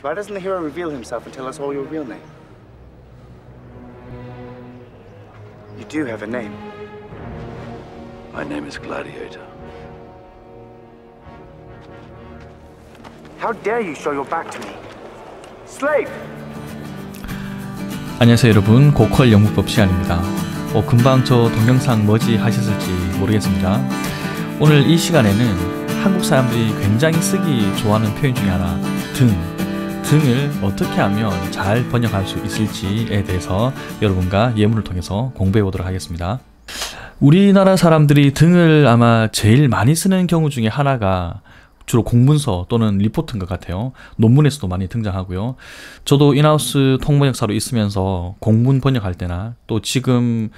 Why doesn't the hero reveal himself and tell us all your real name? You do have a name. My name is Gladiator. How dare you show your back to me? Slave! 안녕하세요 여러분, 고퀄 영문법 시간입니다. 금방 저 동영상 뭐지 하셨을지 모르겠습니다. 오늘 이 시간에는 한국 사람들이 굉장히 쓰기 좋아하는 표현 중에 하나, 등을 어떻게 하면 잘 번역할 수 있을지에 대해서 여러분과 예문을 통해서 공부해 보도록 하겠습니다. 우리나라 사람들이 등을 아마 제일 많이 쓰는 경우 중에 하나가 주로 공문서 또는 리포트인 것 같아요. 논문에서도 많이 등장하고요. 저도 인하우스 통번역사로 있으면서 공문 번역할 때나 또 지금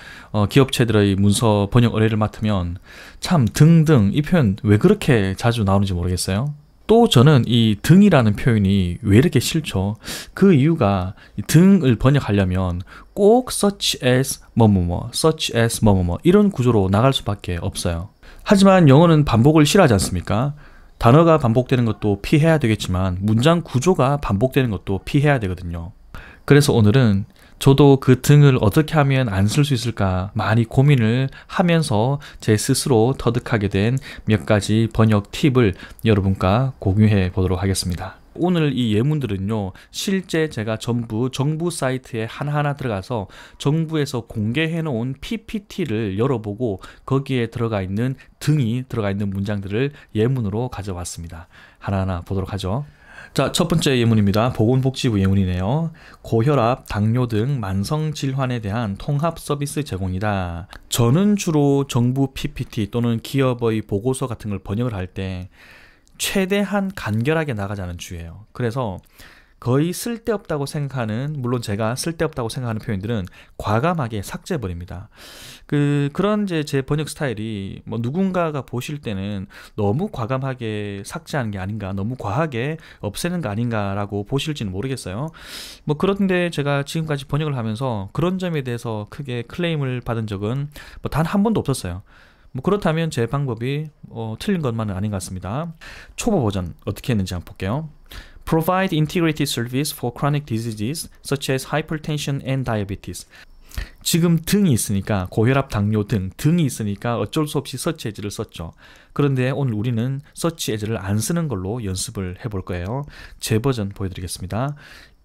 기업체들의 문서 번역 의뢰를 맡으면 참 등등 이 표현 왜 그렇게 자주 나오는지 모르겠어요. 또 저는 이 등이라는 표현이 왜 이렇게 싫죠? 그 이유가 이 등을 번역하려면 꼭 such as 뭐뭐뭐, such as 뭐뭐뭐 이런 구조로 나갈 수밖에 없어요. 하지만 영어는 반복을 싫어하지 않습니까? 단어가 반복되는 것도 피해야 되겠지만 문장 구조가 반복되는 것도 피해야 되거든요. 그래서 오늘은 저도 그 등을 어떻게 하면 안 쓸 수 있을까 많이 고민을 하면서 제 스스로 터득하게 된 몇 가지 번역 팁을 여러분과 공유해 보도록 하겠습니다. 오늘 이 예문들은요, 실제 제가 전부 정부 사이트에 하나하나 들어가서 정부에서 공개해 놓은 PPT를 열어보고 거기에 들어가 있는 등이 들어가 있는 문장들을 예문으로 가져왔습니다. 하나하나 보도록 하죠. 자, 첫 번째 예문입니다. 보건복지부 예문이네요. 고혈압, 당뇨 등 만성질환에 대한 통합 서비스 제공이다. 저는 주로 정부 PPT 또는 기업의 보고서 같은 걸 번역을 할 때 최대한 간결하게 나가자는 주의예요. 그래서 거의 쓸데없다고 생각하는, 물론 제가 쓸데없다고 생각하는 표현들은 과감하게 삭제해버립니다. 그런 제 번역 스타일이 뭐 누군가가 보실 때는 너무 과감하게 삭제하는 게 아닌가, 너무 과하게 없애는 거 아닌가라고 보실지는 모르겠어요. 뭐 그런데 제가 지금까지 번역을 하면서 그런 점에 대해서 크게 클레임을 받은 적은 뭐 단 한 번도 없었어요. 뭐 그렇다면 제 방법이 틀린 것만은 아닌 것 같습니다. 초보 버전 어떻게 했는지 한번 볼게요. Provide integrated service for chronic diseases such as hypertension and diabetes. 지금 등이 있으니까 고혈압, 당뇨 등이 있으니까 어쩔 수 없이 서치 에즈를 썼죠. 그런데 오늘 우리는 서치 에즈를 안 쓰는 걸로 연습을 해볼 거예요. 제 버전 보여드리겠습니다.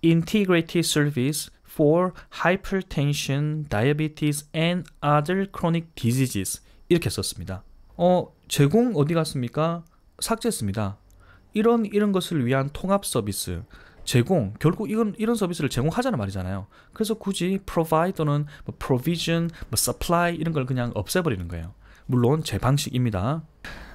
Integrated service for hypertension, diabetes and other chronic diseases. 이렇게 썼습니다. 제공 어디 갔습니까? 삭제했습니다. 이런 것을 위한 통합 서비스, 제공, 결국 이런 서비스를 제공하자는 말이잖아요. 그래서 굳이 provide 또는 provision, supply 이런 걸 그냥 없애버리는 거예요. 물론 제 방식입니다.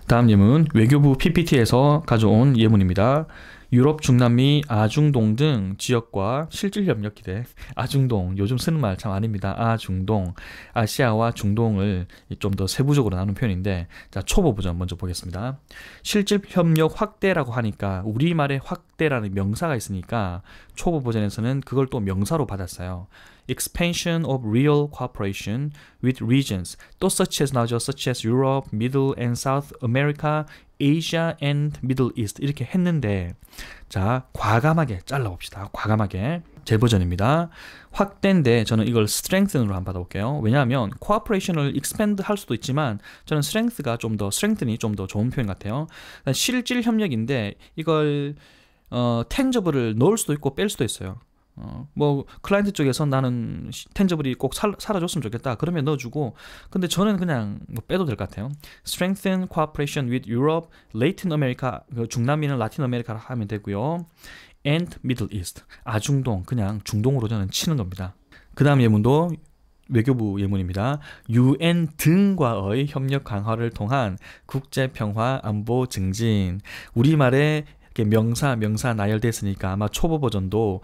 다음 예문, 외교부 PPT에서 가져온 예문입니다. 유럽, 중남미, 아중동 등 지역과 실질 협력 기대. 아중동, 요즘 쓰는 말 참 아닙니다. 아중동, 아시아와 중동을 좀 더 세부적으로 나눈 표현인데, 자, 초보 버전 먼저 보겠습니다. 실질 협력 확대라고 하니까 우리말에 확대라는 명사가 있으니까 초보 버전에서는 그걸 또 명사로 받았어요. Expansion of real cooperation with regions. 또 such as 나오죠. such as Europe, Middle and South America, Asia and Middle East 이렇게 했는데, 자, 과감하게 잘라봅시다. 과감하게. 제 버전입니다. 확대인데 저는 이걸 strengthen으로 한번 받아볼게요. 왜냐하면 cooperation을 expand 할 수도 있지만 저는 strengthen이 좀 더 좋은 표현 같아요. 실질 협력인데 이걸 tangible을 넣을 수도 있고 뺄 수도 있어요. 뭐 클라이언트 쪽에서 나는 텐저블이 꼭 사라졌으면 좋겠다 그러면 넣어주고, 근데 저는 그냥 빼도 될 것 같아요. Strengthen cooperation with Europe, Latin America, 중남미는 라틴 아메리카로 하면 되고요. And Middle East, 아중동, 그냥 중동으로 저는 치는 겁니다. 그 다음 예문도 외교부 예문입니다. UN 등과의 협력 강화를 통한 국제 평화 안보 증진. 우리말에 명사 나열됐으니까 아마 초보 버전도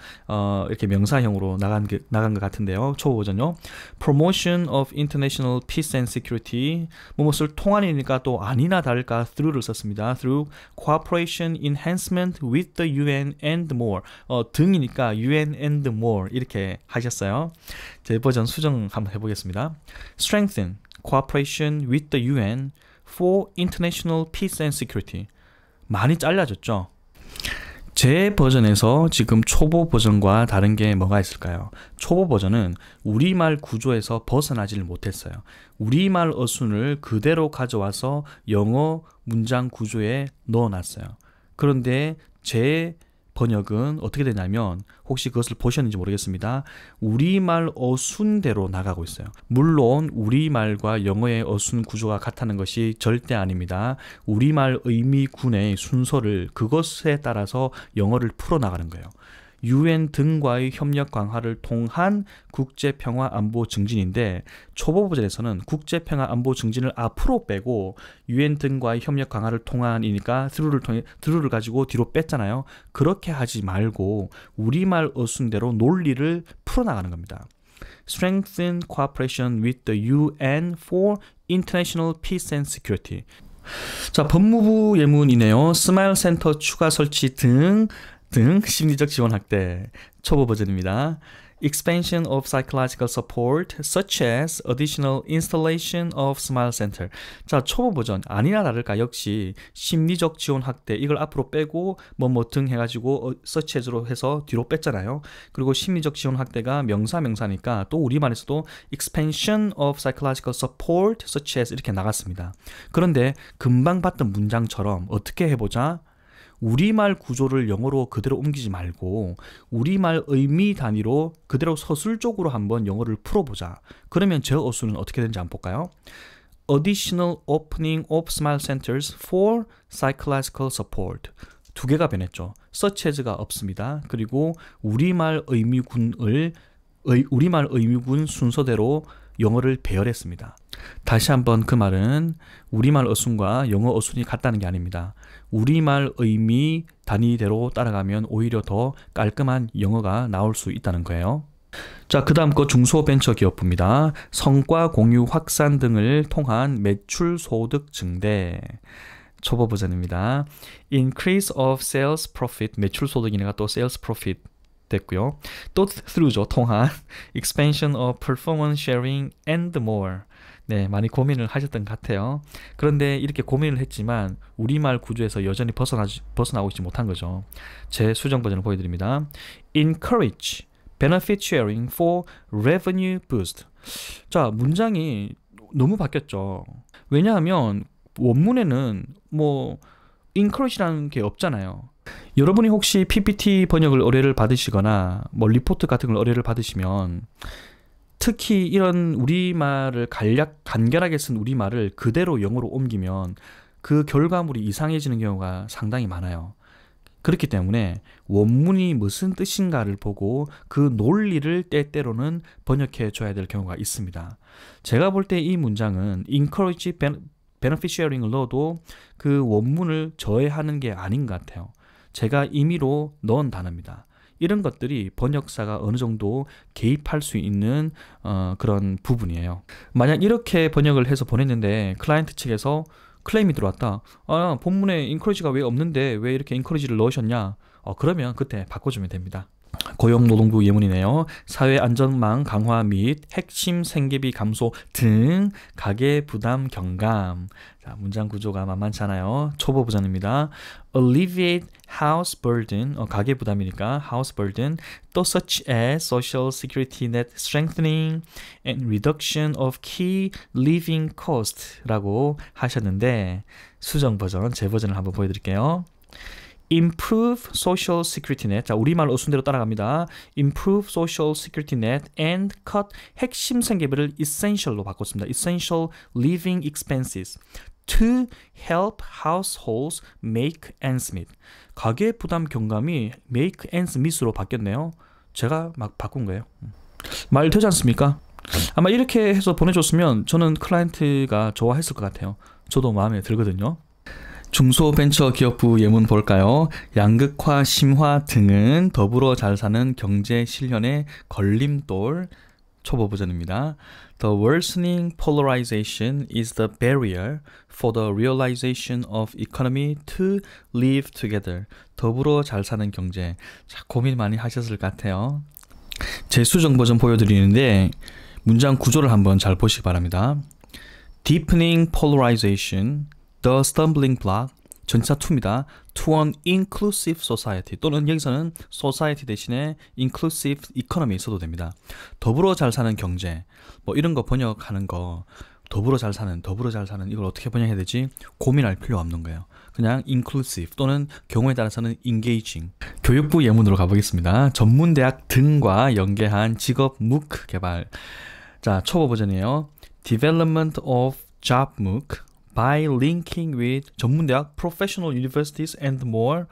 이렇게 명사형으로 나간 것 같은데요. 초보 버전요. Promotion of international peace and security. 뭐뭇을 통한이니까 또 아니나 다를까 through를 썼습니다. Through cooperation enhancement with the UN and more. 등이니까 UN and more 이렇게 하셨어요. 제 버전 수정 한번 해보겠습니다. Strengthen cooperation with the UN for international peace and security. 많이 잘라졌죠. 제 버전에서 지금 초보 버전과 다른 게 뭐가 있을까요? 초보 버전은 우리말 구조에서 벗어나지를 못했어요. 우리말 어순을 그대로 가져와서 영어 문장 구조에 넣어놨어요. 그런데 제 번역은 어떻게 되냐면, 혹시 그것을 보셨는지 모르겠습니다. 우리말 어순대로 나가고 있어요. 물론 우리말과 영어의 어순 구조가 같다는 것이 절대 아닙니다. 우리말 의미군의 순서를 그것에 따라서 영어를 풀어나가는 거예요. UN 등과의 협력 강화를 통한 국제평화 안보 증진인데, 초보 버전에서는 국제평화 안보 증진을 앞으로 빼고 UN 등과의 협력 강화를 통한이니까 through를 가지고 뒤로 뺐잖아요. 그렇게 하지 말고 우리말 어순대로 논리를 풀어나가는 겁니다. Strengthen cooperation with the UN for international peace and security. 자, 법무부 예문이네요. 스마일 센터 추가 설치 등 심리적 지원 확대. 초보 버전입니다. Expansion of psychological support such as additional installation of Smile Center. 자, 초보 버전 아니나 다를까 역시 심리적 지원 확대, 이걸 앞으로 빼고 뭐 등 해가지고 such as로 해서 뒤로 뺐잖아요. 그리고 심리적 지원 확대가 명사니까 또 우리말에서도 expansion of psychological support such as 이렇게 나갔습니다. 그런데 금방 봤던 문장처럼 어떻게 해보자? 우리말 구조를 영어로 그대로 옮기지 말고 우리말 의미 단위로 그대로 서술적으로 한번 영어를 풀어보자. 그러면 제 어수는 어떻게 되는지 한번 볼까요? Additional opening of smile centers for psychological support. 두 개가 변했죠. such as가 없습니다. 그리고 우리말 의미군 순서대로 영어를 배열했습니다. 다시 한번 그 말은 우리말 어순과 영어 어순이 같다는 게 아닙니다. 우리말 의미 단위대로 따라가면 오히려 더 깔끔한 영어가 나올 수 있다는 거예요. 자, 그 다음 거 중소벤처기업부입니다. 성과 공유 확산 등을 통한 매출 소득 증대. 초보 버전입니다. Increase of sales profit. 매출 소득이니까 또 sales profit 됐고요. 또 through죠. 통한 expansion of performance sharing and more. 네, 많이 고민을 하셨던 것 같아요. 그런데 이렇게 고민을 했지만 우리말 구조에서 여전히 벗어나고 있지 못한 거죠. 제 수정 버전을 보여드립니다. Encourage benefit sharing for revenue boost. 자, 문장이 너무 바뀌었죠. 왜냐하면 원문에는 뭐 encourage라는 게 없잖아요. 여러분이 혹시 PPT 번역을 의뢰를 받으시거나 뭐 리포트 같은 걸 의뢰를 받으시면 특히 이런 우리말을 간결하게 쓴 우리말을 그대로 영어로 옮기면 그 결과물이 이상해지는 경우가 상당히 많아요. 그렇기 때문에 원문이 무슨 뜻인가를 보고 그 논리를 때때로는 번역해 줘야 될 경우가 있습니다. 제가 볼 때 이 문장은 encourage benefit sharing을 넣어도 그 원문을 저해하는 게 아닌 것 같아요. 제가 임의로 넣은 단어입니다. 이런 것들이 번역사가 어느 정도 개입할 수 있는 그런 부분이에요. 만약 이렇게 번역을 해서 보냈는데 클라이언트 측에서 클레임이 들어왔다. 본문에 encourage가 왜 없는데 왜 이렇게 encourage를 넣으셨냐? 그러면 그때 바꿔주면 됩니다. 고용노동부 예문이네요. 사회안전망 강화 및 핵심 생계비 감소 등 가계 부담 경감. 자, 문장 구조가 만만치 않아요. 초보 버전입니다. Alleviate house burden, 가계 부담이니까 house burden, 또 such as social security net strengthening and reduction of key living cost라고 하셨는데 수정 버전, 제 버전을 한번 보여드릴게요. Improve social security net. 자, 우리말 어순대로 따라갑니다. Improve social security net and cut 핵심 생계비를 essential로 바꿨습니다. Essential living expenses to help households make ends meet. 가계 부담 경감이 make ends meet으로 바뀌었네요. 제가 막 바꾼 거예요. 말 되지 않습니까? 아마 이렇게 해서 보내줬으면 저는 클라이언트가 좋아했을 것 같아요. 저도 마음에 들거든요. 중소벤처기업부 예문 볼까요? 양극화, 심화 등은 더불어 잘 사는 경제 실현의 걸림돌. 초보 버전입니다. The worsening polarization is the barrier for the realization of economy to live together. 더불어 잘 사는 경제. 자, 고민 많이 하셨을 것 같아요. 제 수정 버전 보여드리는데 문장 구조를 한번 잘 보시기 바랍니다. Deepening polarization, the stumbling block 전치사 to입니다. to an inclusive society 또는 여기서는 society 대신에 inclusive economy 써도 됩니다. 더불어 잘 사는 경제 뭐 이런 거 번역하는 거 더불어 잘 사는 이걸 어떻게 번역해야 되지? 고민할 필요가 없는 거예요. 그냥 inclusive 또는 경우에 따라서는 engaging. 교육부 예문으로 가보겠습니다. 전문대학 등과 연계한 직업 MOOC 개발. 자, 초보 버전이에요. Development of job MOOC by linking with 전문대학, professional universities and more.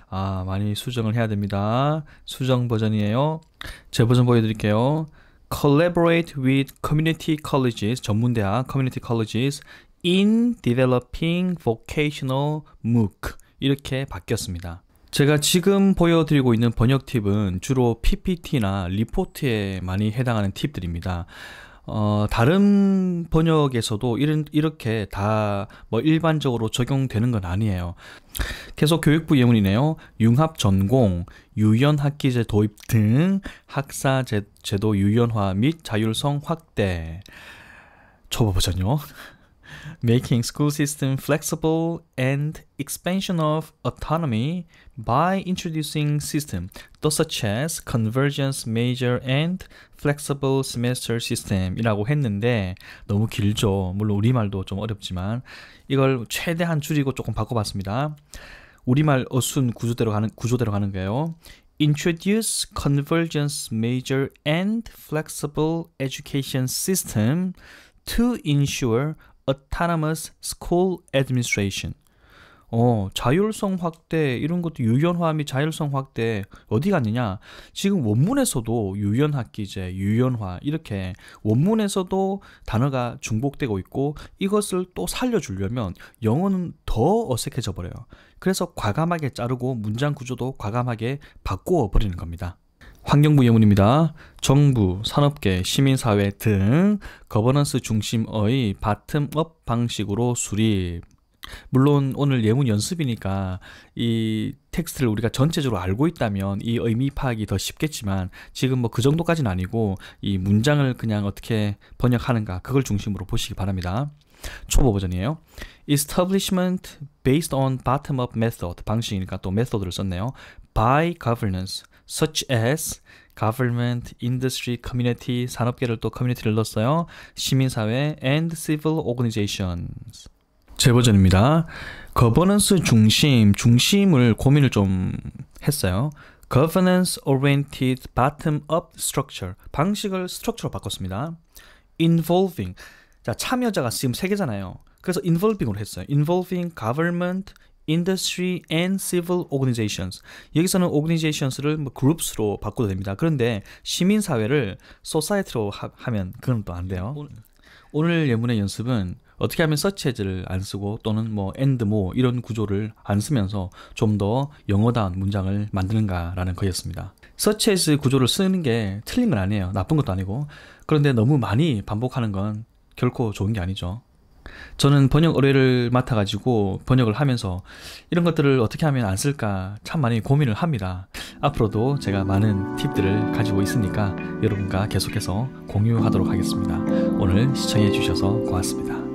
많이 수정을 해야 됩니다. 수정 버전이에요. 제 버전 보여드릴게요. Collaborate with community colleges, 전문대학, community colleges in developing vocational MOOC 이렇게 바뀌었습니다. 제가 지금 보여드리고 있는 번역 팁은 주로 PPT나 리포트에 많이 해당하는 팁들입니다. 다른 번역에서도 이렇게 다 뭐 일반적으로 적용되는 건 아니에요. 계속 교육부 예문이네요. 융합 전공, 유연학기제 도입 등 학사 제도 유연화 및 자율성 확대. 초보 버전요. Making school system flexible and expansion of autonomy by introducing system such as convergence major and flexible semester system 이라고 했는데 너무 길죠. 물론 우리말도 좀 어렵지만 이걸 최대한 줄이고 조금 바꿔봤습니다. 우리말 어순 구조대로 가는 거예요. Introduce convergence major and flexible education system to ensure autonomous school administration. 자율성 확대 이런 것도 유연화 및 자율성 확대 어디 갔느냐? 지금 원문에서도 유연학기제, 유연화 이렇게 원문에서도 단어가 중복되고 있고 이것을 또 살려주려면 영어는 더 어색해져 버려요. 그래서 과감하게 자르고 문장 구조도 과감하게 바꾸어 버리는 겁니다. 환경부 예문입니다. 정부, 산업계, 시민사회 등 거버넌스 중심의 바텀업 방식으로 수립. 물론 오늘 예문 연습이니까 이 텍스트를 우리가 전체적으로 알고 있다면 이 의미 파악이 더 쉽겠지만 지금 뭐 그 정도까지는 아니고 이 문장을 그냥 어떻게 번역하는가 그걸 중심으로 보시기 바랍니다. 초보 버전이에요. Establishment based on bottom-up method 방식이니까 또 method를 썼네요. By governance such as government, industry, community 산업계를 또 community를 넣었어요. 시민사회 and civil organizations. 제 버전입니다. 거버넌스 중심을 고민을 좀 했어요. Governance oriented bottom-up structure 방식을 스트럭처로 바꿨습니다. Involving 자 참여자가 지금 3개잖아요. 그래서 involving으로 했어요. Involving government, industry and civil organizations. 여기서는 organisations를 뭐 groups로 바꿔도 됩니다. 그런데 시민사회를 society로 하면 그건 또 안 돼요. 오늘 예문의 연습은 어떻게 하면 such as를 안 쓰고 또는 뭐 and more 이런 구조를 안 쓰면서 좀 더 영어다운 문장을 만드는가라는 거였습니다. such as 구조를 쓰는 게 틀린 건 아니에요. 나쁜 것도 아니고. 그런데 너무 많이 반복하는 건 결코 좋은 게 아니죠. 저는 번역 의뢰를 맡아가지고 번역을 하면서 이런 것들을 어떻게 하면 안 쓸까 참 많이 고민을 합니다. 앞으로도 제가 많은 팁들을 가지고 있으니까 여러분과 계속해서 공유하도록 하겠습니다. 오늘 시청해 주셔서 고맙습니다.